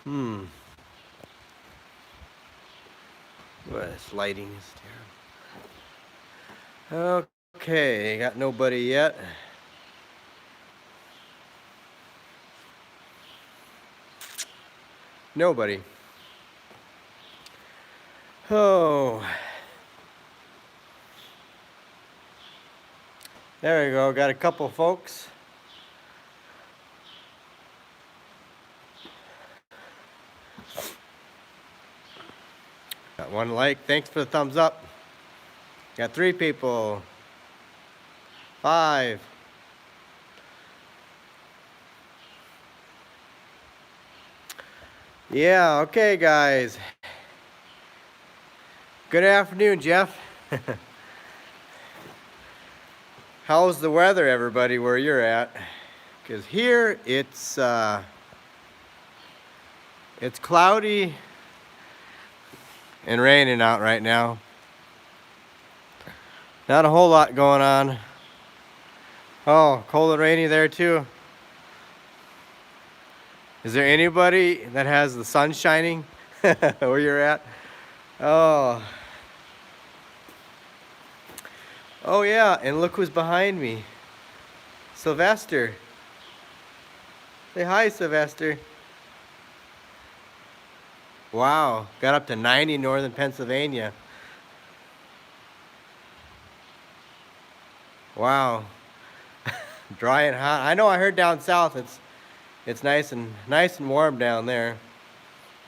Hmm. Well, this lighting is terrible. Okay, got nobody yet. Nobody. Oh. There we go. Got a couple folks. Got one like. Thanks for the thumbs up. Got 3 people. 5. Yeah, okay, guys. Good afternoon, Jeff. How's the weather, everybody, where you're at? Because here it's cloudy and raining out right now. Not a whole lot going on. Oh, cold and rainy there too. Is there anybody that has the sun shining where you're at? Oh. Oh yeah, and look who's behind me. Sylvester. Say hi, Sylvester. Wow, got up to 90 northern Pennsylvania. Wow. Dry and hot. I know I heard down south it's nice and warm down there.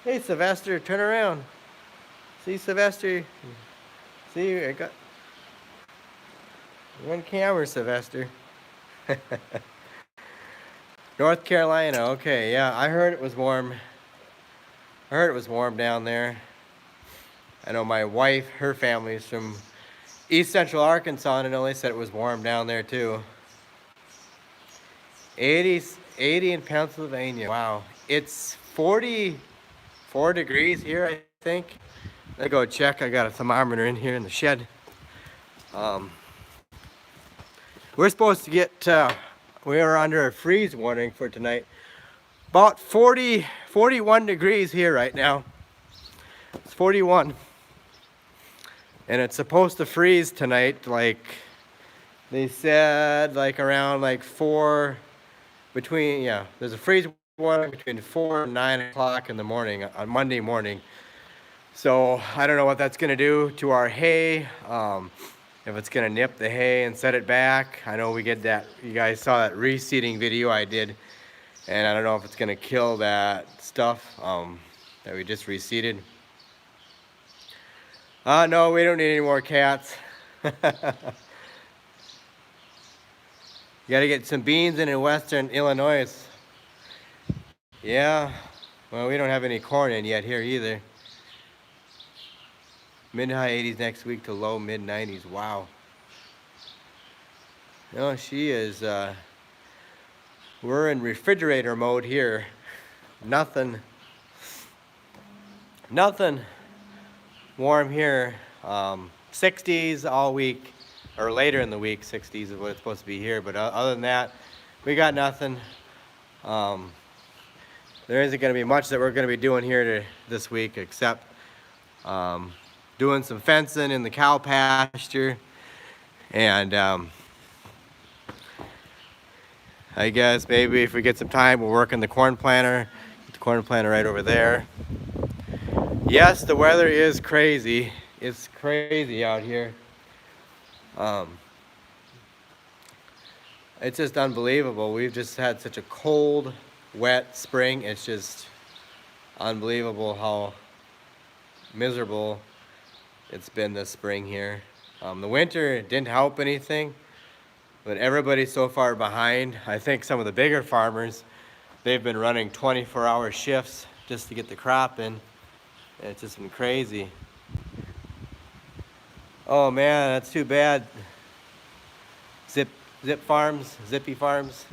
Hey Sylvester, turn around. See Sylvester? See, I got one camera, Sylvester. North Carolina, okay, yeah, I heard it was warm. I heard it was warm down there. I know my wife, her family's from East Central Arkansas, and I know they said it was warm down there too. 80 in Pennsylvania. Wow. It's 44 degrees here, I think. Let me go check. I got a thermometer in here in the shed. We're supposed to get, we are under a freeze warning for tonight. About 41 degrees here right now. It's 41. And it's supposed to freeze tonight, like they said, like around like 4, there's a freeze warning between 4 and 9 o'clock in the morning, on Monday morning. So I don't know what that's gonna do to our hay. If it's gonna nip the hay and set it back. I know we get that, you guys saw that reseeding video I did. And I don't know if it's gonna kill that stuff that we just reseeded. No, we don't need any more cats. You gotta get some beans in western Illinois. Yeah, well, we don't have any corn in yet here either. Mid-high 80s next week to low mid-90s. Wow. No, she is, we're in refrigerator mode here. Nothing warm here. 60s all week, or later in the week, 60s is what it's supposed to be here. But other than that, we got nothing. There isn't going to be much that we're going to be doing here this week, except doing some fencing in the cow pasture. And I guess maybe if we get some time, we'll work in the corn planter. Get the corn planter right over there. Yes, the weather is crazy. It's crazy out here. It's just unbelievable. We've just had such a cold, wet spring. It's just unbelievable how miserable it's been this spring here. The winter didn't help anything, but everybody's so far behind. I think some of the bigger farmers, they've been running 24-hour shifts just to get the crop in. It's just been crazy. Oh man, that's too bad. Zippy Farms.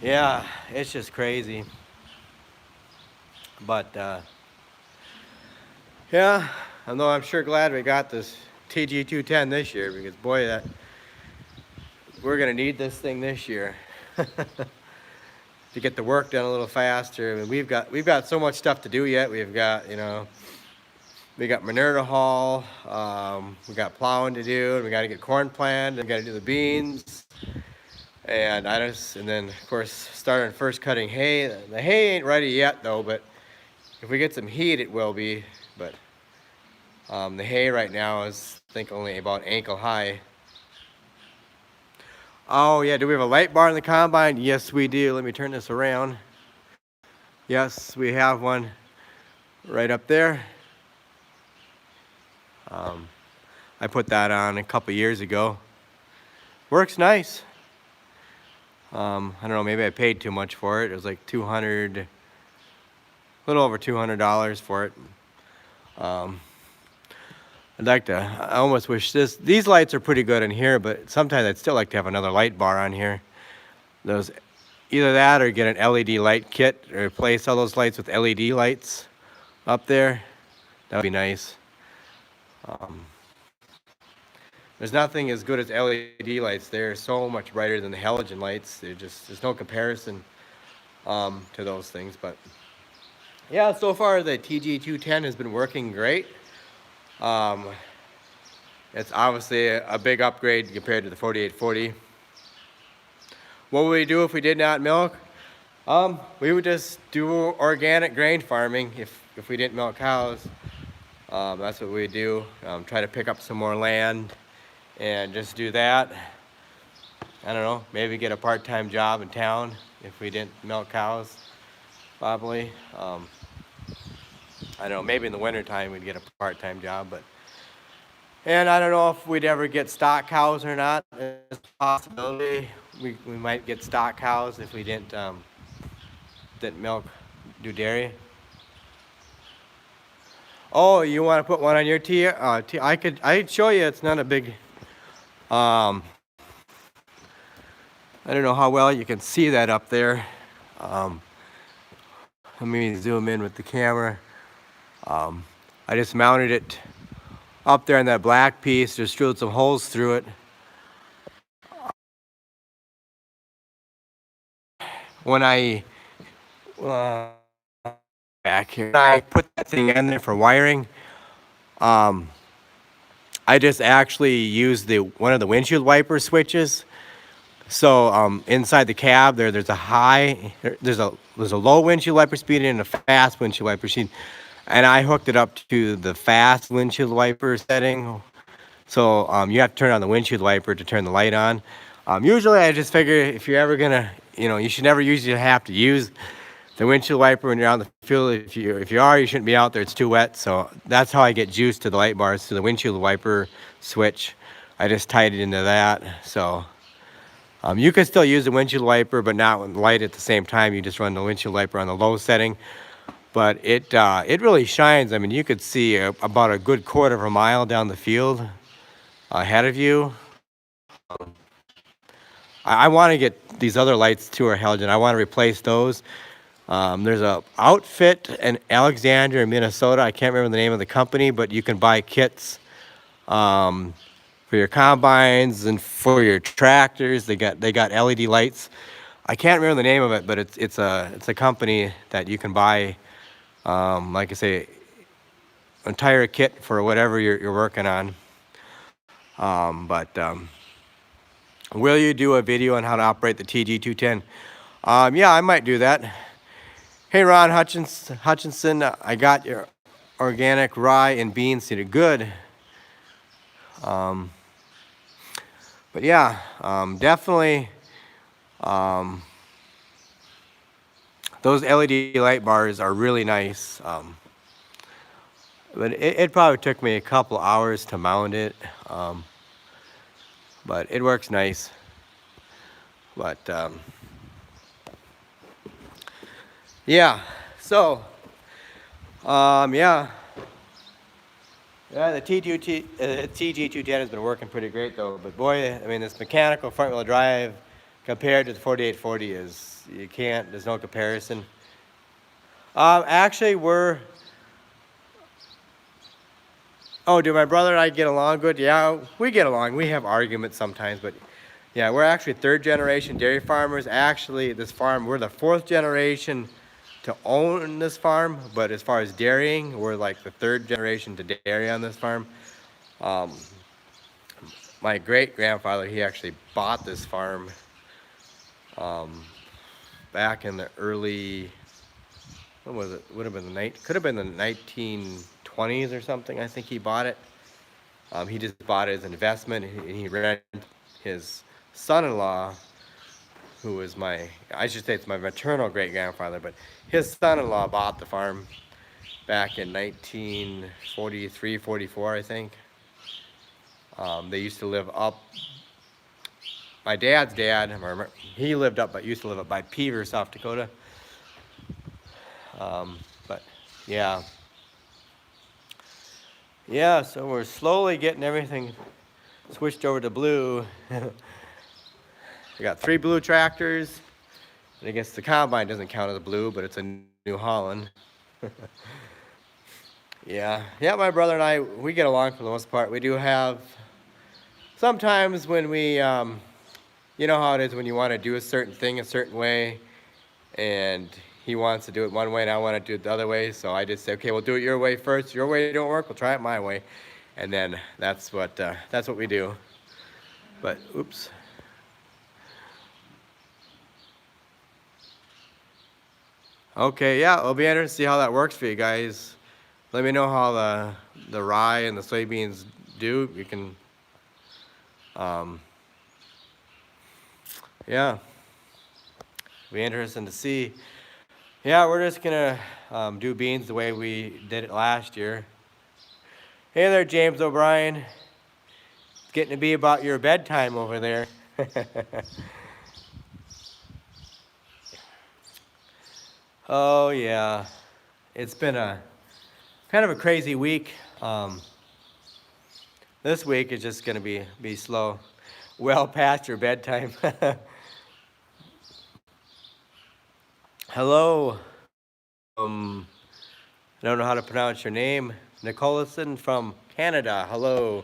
Yeah, it's just crazy. But yeah, although I'm sure glad we got this TG210 this year, because boy, we're gonna need this thing this year. to get the work done a little faster. I mean, we've got so much stuff to do yet. We've got, you know, we got manure to haul, we got plowing to do, and we got to get corn planted, and we got to do the beans, and then of course starting first cutting hay. The hay ain't ready yet though, but if we get some heat, it will be. But the hay right now is, I think, only about ankle high. Oh yeah, do we have a light bar in the combine? Yes, we do. Let me turn this around. Yes, we have one right up there. I put that on a couple years ago. Works nice. I don't know, maybe I paid too much for it. It was like a little over $200 for it. I almost wish these lights are pretty good in here, but sometimes I'd still like to have another light bar on here. Either that or get an LED light kit, or replace all those lights with LED lights up there. That would be nice. There's nothing as good as LED lights. They're so much brighter than the halogen lights. There's no comparison to those things. But yeah, so far the TG210 has been working great. It's obviously a big upgrade compared to the 4840. What would we do if we did not milk? We would just do organic grain farming if we didn't milk cows. That's what we do. Try to pick up some more land and just do that. I don't know, maybe get a part-time job in town if we didn't milk cows, probably. I don't know, maybe in the wintertime we'd get a part-time job, and I don't know if we'd ever get stock cows or not. It's a possibility. We might get stock cows if we didn't do dairy. Oh, you want to put one on your I'd show you. It's not a big, I don't know how well you can see that up there. Let me zoom in with the camera. I just mounted it up there on that black piece, just drilled some holes through it. When I back here, I put that thing in there for wiring. I just actually used one of the windshield wiper switches. So inside the cab there's a low windshield wiper speed and a fast windshield wiper speed, and I hooked it up to the fast windshield wiper setting. So you have to turn on the windshield wiper to turn the light on. Usually I just figure if you're ever gonna, you should never usually have to use the windshield wiper when you're on the field. If you are, you shouldn't be out there. It's too wet. So that's how I get juice to the light bars, to the windshield wiper switch. I just tied it into that. So you can still use the windshield wiper, but not with light at the same time. You just run the windshield wiper on the low setting. But it really shines. I mean, you could see about a good quarter of a mile down the field ahead of you. I want to get these other lights too, are halogen. I want to replace those. There's a outfit in Alexandria, Minnesota. I can't remember the name of the company, but you can buy kits for your combines and for your tractors. They got LED lights. I can't remember the name of it, but it's a company that you can buy, like I say, entire kit for whatever you're working on. Will you do a video on how to operate the TG210? Yeah, I might do that. Hey, Ron Hutchinson, I got your organic rye and beans seeded. Good. But yeah, definitely those LED light bars are really nice. But it probably took me a couple hours to mount it. But it works nice. But yeah, so yeah, the TG210 has been working pretty great though. But boy, I mean, this mechanical front wheel drive compared to the 4840 there's no comparison. Actually, do my brother and I get along good? Yeah, we get along. We have arguments sometimes, but Yeah, we're actually third generation dairy farmers. Actually, this farm, we're the fourth generation to own this farm, but as far as dairying, we're like the third generation to dairy on this farm. Um, my great grandfather, he actually bought this farm back in the early, what was it? Would have been the night, could have been the 1920s or something. I think he bought it. He just bought it as an investment, and he rented his son-in-law, who was I should say it's my maternal great grandfather, but his son-in-law bought the farm back in 1943, 44, I think. They used to live up, my dad's dad, he lived up, but used to live up by Peever, South Dakota. But yeah. Yeah, so we're slowly getting everything switched over to blue. We got 3 blue tractors. And I guess the combine doesn't count as a blue, but it's a New Holland. Yeah, my brother and I, we get along for the most part. We do have, sometimes when we, you know how it is when you want to do a certain thing a certain way, and he wants to do it one way and I want to do it the other way. So I just say, okay, we'll do it your way first. Your way don't work, we'll try it my way. And then that's what we do. But, oops. Okay, yeah, it'll be interesting to see how that works for you guys. Let me know how the rye and the soybeans do. You can, yeah, it'll be interesting to see. Yeah, we're just gonna do beans the way we did it last year. Hey there, James O'Brien. It's getting to be about your bedtime over there. Oh yeah, it's been a kind of a crazy week. This week is just gonna be slow, well past your bedtime. Hello. I don't know how to pronounce your name. Nicholson from Canada. Hello.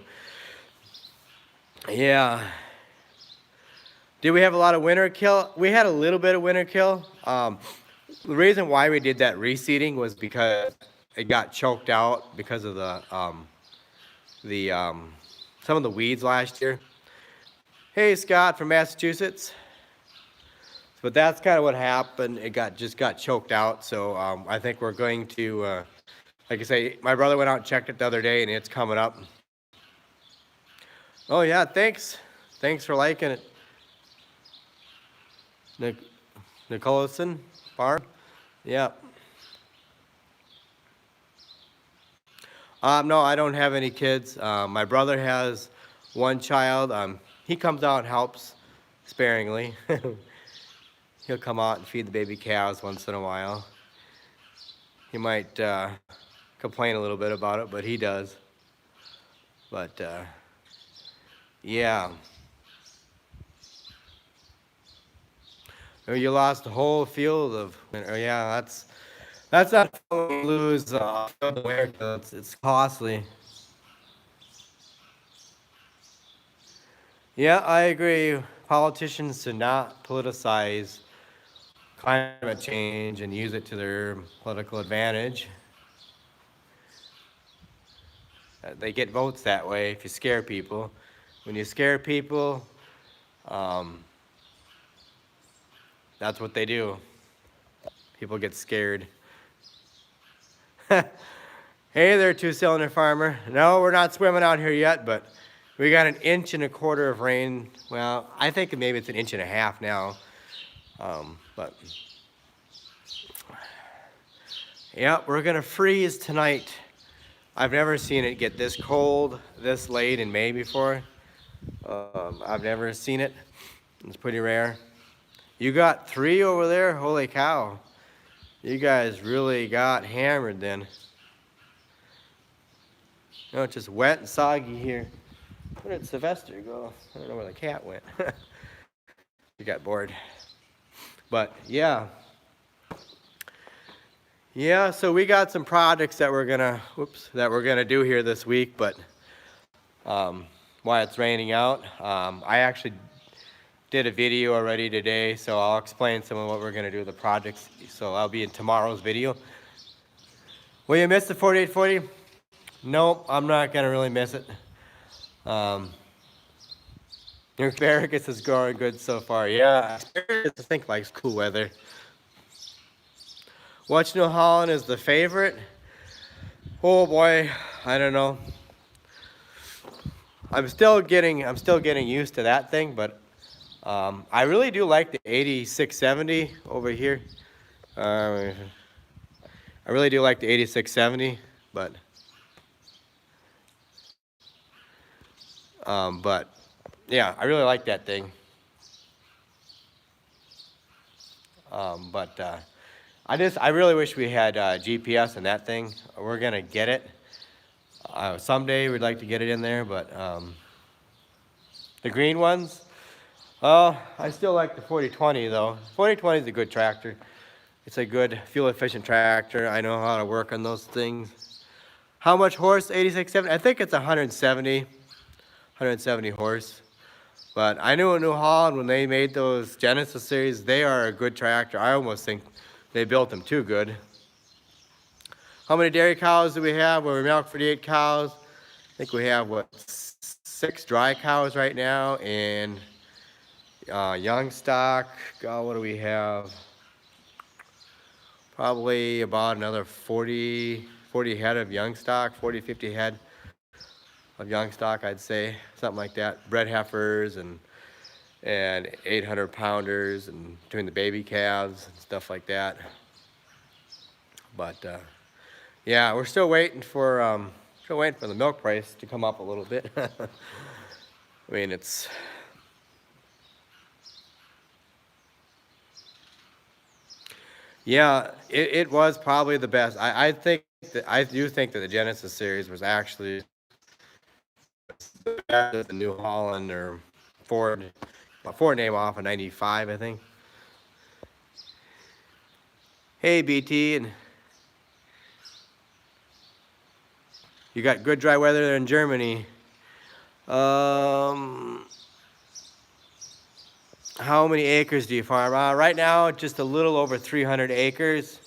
Yeah. Did we have a lot of winter kill? We had a little bit of winter kill. The reason why we did that reseeding was because it got choked out because of some of the weeds last year. Hey, Scott from Massachusetts. But that's kind of what happened. It just got choked out. So I think we're going to, like I say, my brother went out and checked it the other day, and it's coming up. Oh yeah, thanks. Thanks for liking it. Nicholson Farm. Yeah. No, I don't have any kids. My brother has one child. He comes out and helps sparingly. He'll come out and feed the baby calves once in a while. He might complain a little bit about it, but he does. But yeah. Oh, you lost a whole field of winter. Yeah, that's not fun when you lose winter. It's costly. Yeah, I agree. Politicians should not politicize climate change and use it to their political advantage. They get votes that way if you scare people. When you scare people, that's what they do. People get scared. Hey there, 2-cylinder farmer. No, we're not swimming out here yet, but we got 1.25 inches of rain. Well, I think maybe it's 1.5 inches now. But yeah, we're gonna freeze tonight. I've never seen it get this cold this late in May before. I've never seen it. It's pretty rare. You got 3 over there? Holy cow. You guys really got hammered then. No, it's just wet and soggy here. Where did Sylvester go? I don't know where the cat went. He got bored. But yeah. Yeah, so we got some projects that we're gonna do here this week, but while it's raining out, I actually did a video already today, so I'll explain some of what we're gonna do with the projects. So I'll be in tomorrow's video. Will you miss the 4840? Nope, I'm not gonna really miss it. Your asparagus is growing good so far. Yeah, asparagus I think likes cool weather. Which New Holland is the favorite? Oh boy, I don't know. I'm still getting used to that thing, but I really do like the 8670 over here. I really do like the 8670, but yeah, I really like that thing. I really wish we had GPS in that thing. We're gonna get it. Someday we'd like to get it in there, but the green ones, oh, I still like the 4020 though. 4020 is a good tractor. It's a good fuel efficient tractor. I know how to work on those things. How much horse? 8670? I think it's 170 horse. But I knew in New Holland when they made those Genesis series, they are a good tractor. I almost think they built them too good. How many dairy cows do we have? Well, we milk 48 cows. I think we have, what, 6 dry cows right now, and young stock, what do we have? Probably about another 40 head of young stock, 40, 50 head of young stock, I'd say, something like that. Bred heifers and 800 pounders, and between the baby calves and stuff like that. But yeah, we're still waiting for the milk price to come up a little bit. I mean, it's yeah, it was probably the best. I do think that the Genesis series was actually the New Holland or Ford name off of 95, I think. Hey BT, and you got good dry weather there in Germany. How many acres do you farm? Right now, just a little over 300 acres.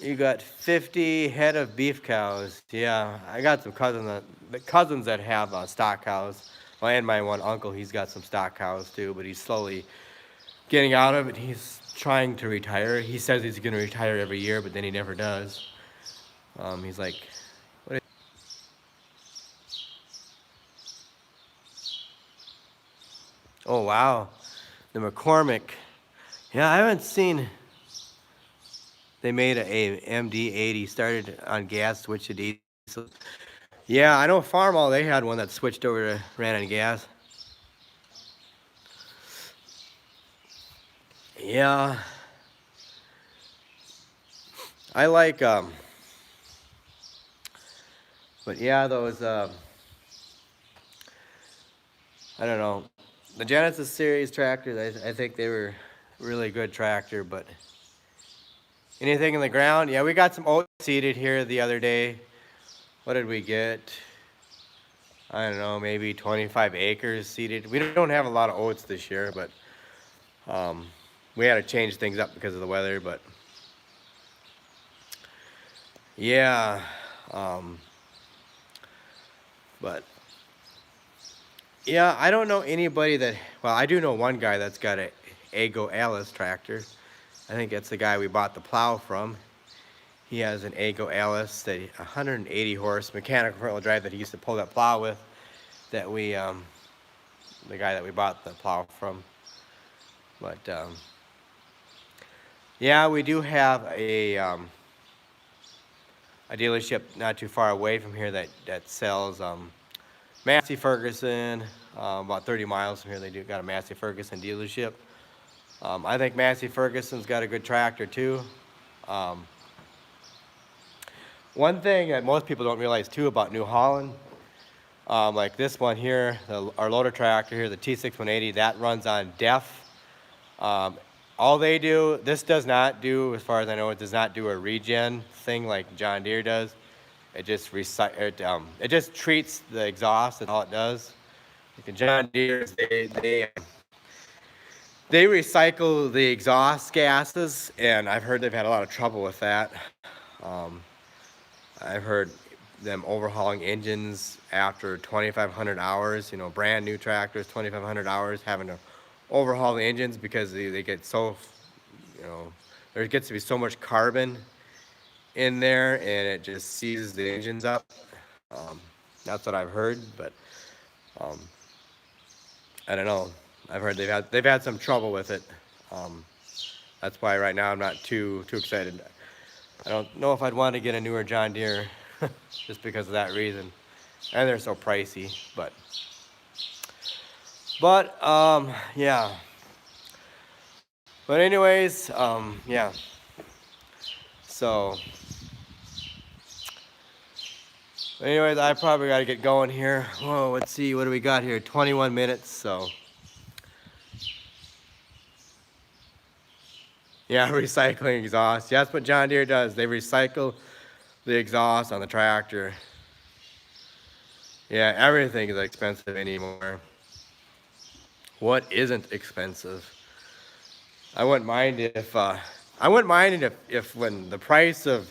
You got 50 head of beef cows. Yeah, I got some cousins that have stock cows. Well, and my one uncle, he's got some stock cows too, but he's slowly getting out of it. He's trying to retire. He says he's going to retire every year, but then he never does. He's like, what? Oh wow, the McCormick. Yeah, I haven't seen. They made a MD-80, started on gas, switched to diesel. Yeah, I know Farmall, they had one that switched over to ran on gas. Yeah, I like but yeah, those I don't know, the Genesis series tractors, I think they were really good tractor. But anything in the ground? Yeah, we got some oats seeded here the other day. What did we get? I don't know, maybe 25 acres seeded. We don't have a lot of oats this year, but we had to change things up because of the weather. But yeah, but yeah, I don't know anybody that, well, I do know one guy that's got a Ago Alice tractor. I think that's the guy we bought the plow from. He has an Ago Alice, that 180 horse mechanical front wheel drive that he used to pull that plow with. That we, the guy that we bought the plow from. But yeah, we do have a dealership not too far away from here that sells Massey Ferguson. About 30 miles from here, they got a Massey Ferguson dealership. I think Massey Ferguson's got a good tractor too. One thing that most people don't realize too about New Holland, like this one here, our loader tractor here, the T6180, that runs on DEF. All they do, this does not do, as far as I know, it does not do a regen thing like John Deere does. It just it just treats the exhaust, that's all it does. Like the John Deere's, they recycle the exhaust gases, and I've heard they've had a lot of trouble with that. Um, I've heard them overhauling engines after 2,500 hours, you know, brand new tractors, 2,500 hours, having to overhaul the engines because they get so, you know, there gets to be so much carbon in there and it just seizes the engines up. Um, that's what I've heard, but um, I don't know. I've heard they've had some trouble with it. Um, that's why right now I'm not too excited. I don't know if I'd want to get a newer John Deere just because of that reason, and they're so pricey. But yeah. But anyways, yeah. So, anyways, I probably got to get going here. Whoa, let's see, what do we got here? 21 minutes. So, yeah, recycling exhaust. Yeah, that's what John Deere does. They recycle the exhaust on the tractor. Yeah, everything is expensive anymore. What isn't expensive? I wouldn't mind if when the price of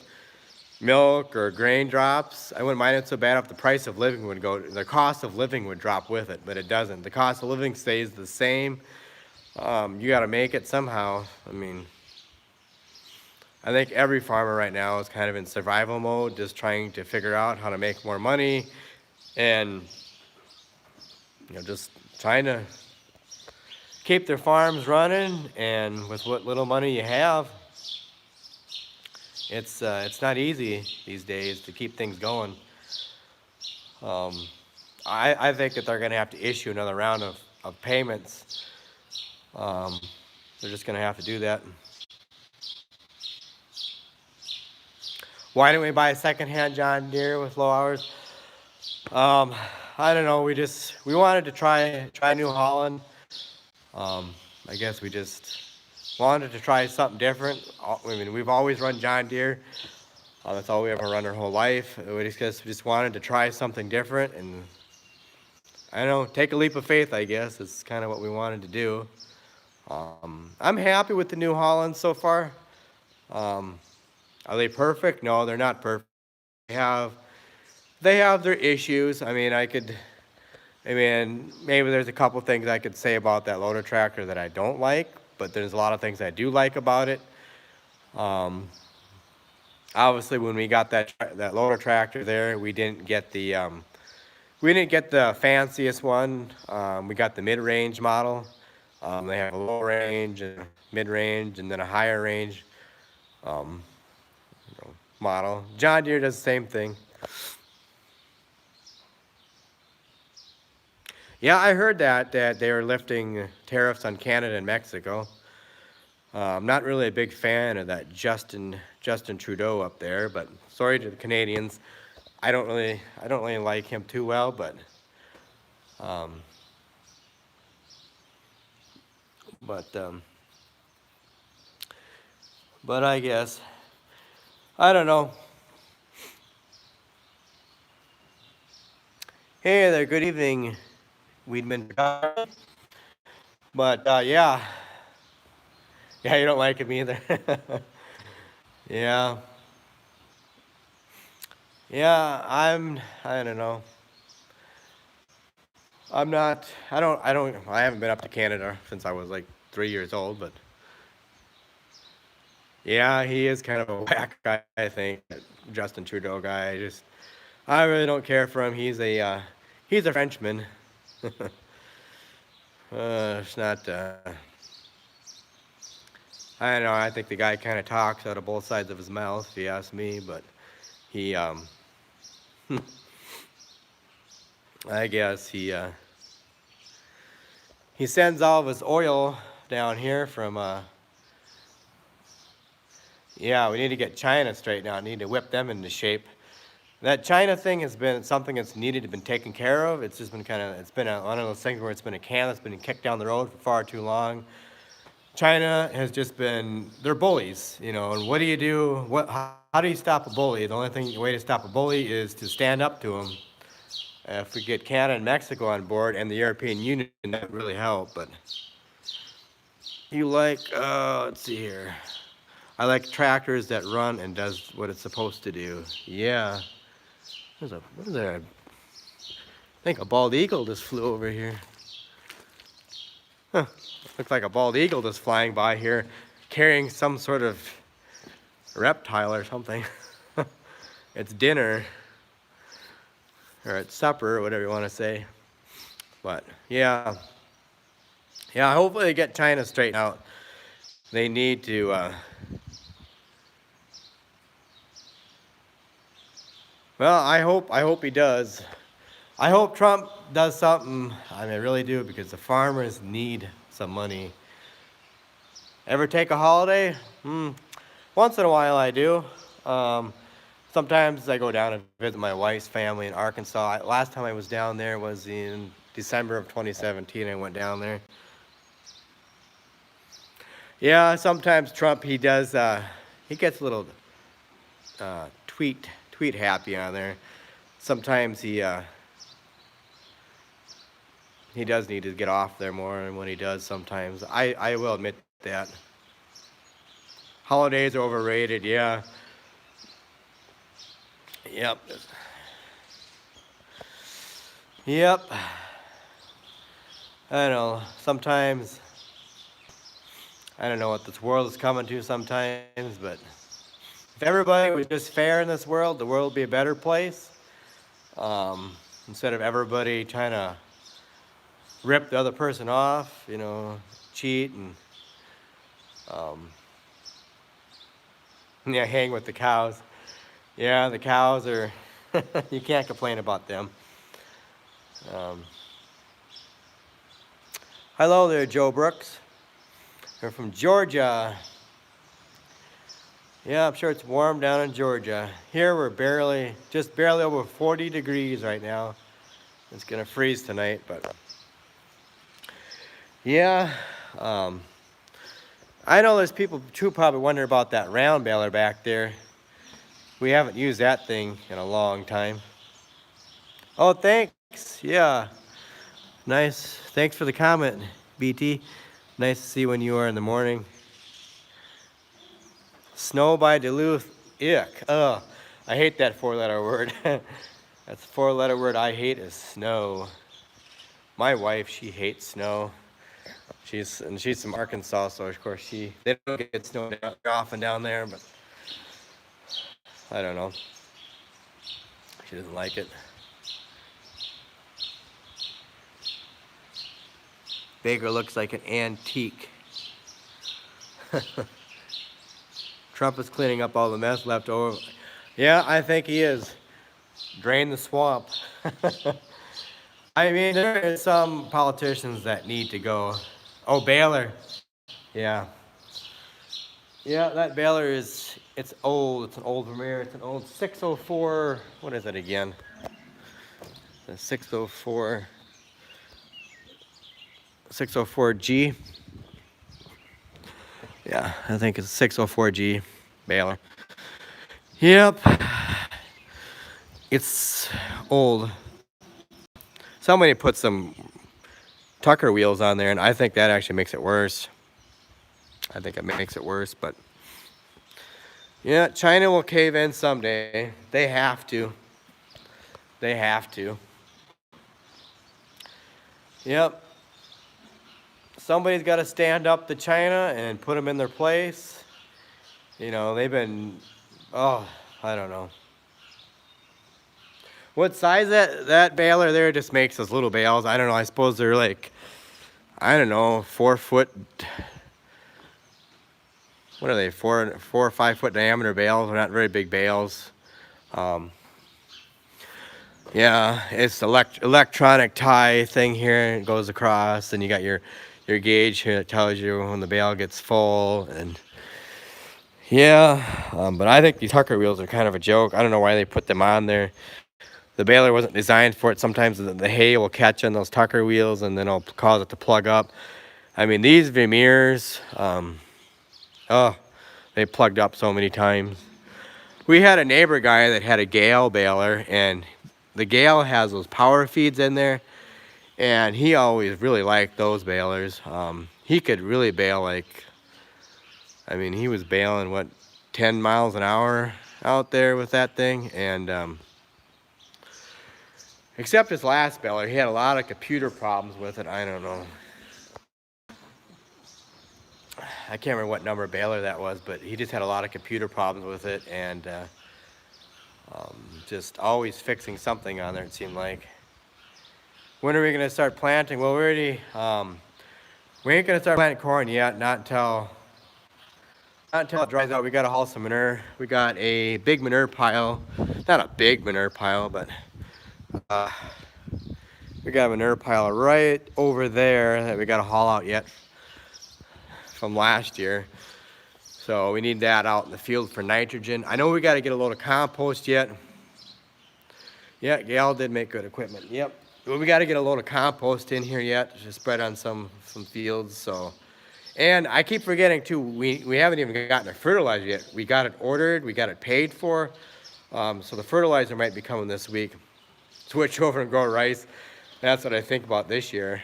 milk or grain drops, I wouldn't mind it so bad if the price of living would go, the cost of living would drop with it, but it doesn't. The cost of living stays the same. You got to make it somehow. I mean, I think every farmer right now is kind of in survival mode, just trying to figure out how to make more money and, you know, just trying to keep their farms running. And with what little money you have, it's not easy these days to keep things going. I think that they're going to have to issue another round of payments. They're just going to have to do that. Why didn't we buy a secondhand John Deere with low hours? I don't know. We wanted to try New Holland. I guess we just wanted to try something different. I mean, we've always run John Deere. That's all we ever run our whole life. We just wanted to try something different, and I don't know, take a leap of faith, I guess. It's kind of what we wanted to do. I'm happy with the New Holland so far. Are they perfect? No, they're not perfect. They have their issues. I mean, maybe there's a couple things I could say about that loader tractor that I don't like, but there's a lot of things I do like about it. Obviously, when we got that loader tractor there, we didn't get the fanciest one. We got the mid-range model. They have a low range and mid-range, and then a higher range model. John Deere does the same thing. Yeah, I heard that they were lifting tariffs on Canada and Mexico. I'm not really a big fan of that Justin Trudeau up there, but sorry to the Canadians. I don't really like him too well, but I guess, I don't know. Hey there, good evening, Weedman. But yeah, you don't like him either. Yeah. Yeah, I don't know. I haven't been up to Canada since I was like 3 years old, but yeah, he is kind of a whack guy, I think. That Justin Trudeau guy. I really don't care for him. He's a Frenchman. It's not, I don't know, I think the guy kind of talks out of both sides of his mouth, if you ask me, but he, I guess he sends all of his oil down here from, yeah, we need to get China straightened out. We need to whip them into shape. That China thing has been something that's been taken care of. It's just been it's been one of those things where it's been a can that's been kicked down the road for far too long. China has just been, they're bullies, you know, and what do you do? How do you stop a bully? The only way to stop a bully is to stand up to him If we get Canada and Mexico on board and the European Union, that would really help. But you like, let's see here. I like tractors that run and does what it's supposed to do. Yeah. What is there? I think a bald eagle just flew over here. Huh. Looks like a bald eagle just flying by here, carrying some sort of reptile or something. It's dinner. Or it's supper, whatever you want to say. But yeah. Yeah, hopefully they get China straightened out. They need to well, I hope he does. I hope Trump does something. I mean, I really do, because the farmers need some money. Ever take a holiday? Once in a while I do. Sometimes I go down and visit my wife's family in Arkansas. Last time I was down there was in December of 2017. I went down there. Yeah, sometimes Trump, he does, he gets a little tweet happy on there. Sometimes he does need to get off there more, and when he does, sometimes I will admit that. Holidays are overrated, yeah. Yep. Yep. I don't know. Sometimes I don't know what this world is coming to sometimes, but if everybody was just fair in this world, the world would be a better place. Instead of everybody trying to rip the other person off, you know, cheat and yeah, hang with the cows. Yeah, the cows are, you can't complain about them. Hello there, Joe Brooks. They're from Georgia. Yeah, I'm sure it's warm down in Georgia. Here we're just barely over 40 degrees right now. It's gonna freeze tonight, but yeah. I know there's people too probably wondering about that round baler back there. We haven't used that thing in a long time. Oh, thanks. Yeah. Nice. Thanks for the comment, BT. Nice to see when you are in the morning. Snow by Duluth. Ick. Ugh. I hate that 4-letter word. That's a 4-letter word I hate is snow. My wife, she hates snow. She's from Arkansas, so of course they don't get snow often down there, but I don't know. She doesn't like it. Baker looks like an antique. Trump is cleaning up all the mess left over. Yeah, I think he is. Drain the swamp. I mean, there are some politicians that need to go. Oh, baler. Yeah. Yeah, that baler it's old. It's an old Vermeer. It's an old 604. What is it again? The 604G. Yeah, I think it's 604G baler. Yep. It's old. Somebody put some Tucker wheels on there, and I think that actually makes it worse. I think it makes it worse, but yeah, China will cave in someday. They have to. They have to. Yep. Somebody's got to stand up to China and put them in their place. You know, they've been, oh, I don't know. What size that baler there just makes those little bales? I don't know. I suppose they're like, I don't know, 4 foot. What are they? 4 or 5 foot diameter bales. They're not very big bales. Yeah, it's electronic tie thing here. It goes across, and you got your gauge here that tells you when the bale gets full. And yeah, but I think these Tucker wheels are kind of a joke. I don't know why they put them on there. The baler wasn't designed for it. Sometimes the hay will catch on those Tucker wheels, and then it'll cause it to plug up. I mean, these Vermeers, oh, they plugged up so many times. We had a neighbor guy that had a Gale baler, and the Gale has those power feeds in there, and he always really liked those balers. He could really bale like, I mean, he was baling what, 10 miles an hour out there with that thing. And except his last baler, he had a lot of computer problems with it. I don't know, I can't remember what number baler that was, but he just had a lot of computer problems with it, and just always fixing something on there, it seemed like. When are we gonna start planting? Well, we already, we ain't gonna start planting corn yet, not until it dries out. We gotta haul some manure. We got a big manure pile, not a big manure pile, but we got a manure pile right over there that we gotta haul out yet from last year. So we need that out in the field for nitrogen. I know we gotta get a load of compost yet. Yeah, Gale did make good equipment. Yep. Well, we got to get a load of compost in here yet to spread on some fields. So, and I keep forgetting too, we haven't even gotten a fertilizer yet. We got it ordered, we got it paid for. So the fertilizer might be coming this week. Switch over and grow rice. That's what I think about this year.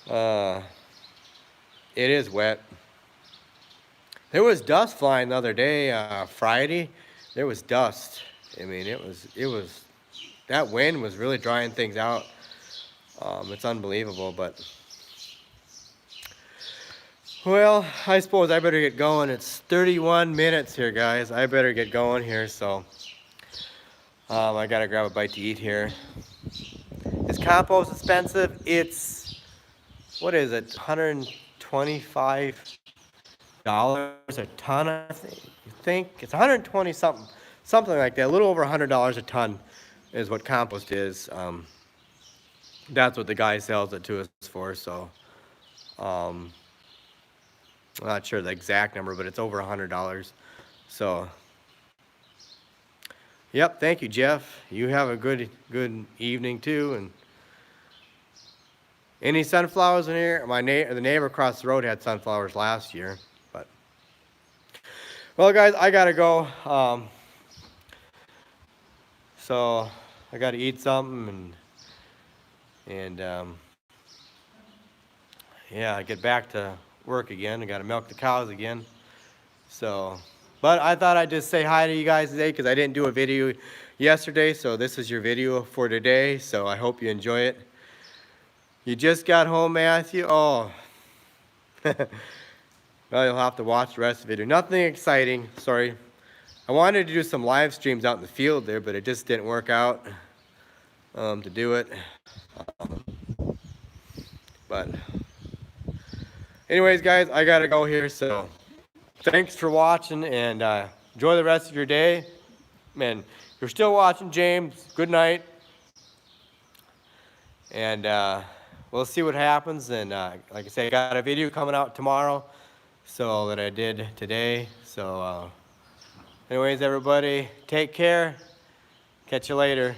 It is wet. There was dust flying the other day, Friday. There was dust. I mean, it was. That wind was really drying things out. It's unbelievable, but well, I suppose I better get going. It's 31 minutes here, guys. I better get going here, so I gotta grab a bite to eat here. Is compost expensive? It's, what is it, $125 a ton, I think. It's 120 something like that, a little over $100 a ton is what compost is. That's what the guy sells it to us for, so I'm not sure the exact number, but it's over $100. So yep, thank you, Jeff. You have a good evening too. And any sunflowers in here? The neighbor across the road had sunflowers last year, but well, guys, I gotta go. So I gotta eat something and yeah, I get back to work again. I gotta milk the cows again. So, but I thought I'd just say hi to you guys today because I didn't do a video yesterday, so this is your video for today. So I hope you enjoy it. You just got home, Matthew? Oh. Well, you'll have to watch the rest of the video. Nothing exciting, sorry. I wanted to do some live streams out in the field there, but it just didn't work out to do it. But anyways, guys, I gotta go here, so thanks for watching, and enjoy the rest of your day. Man, if you're still watching, James, good night. And we'll see what happens. And like I said, I got a video coming out tomorrow, so that I did today. So anyways, everybody, take care. Catch you later.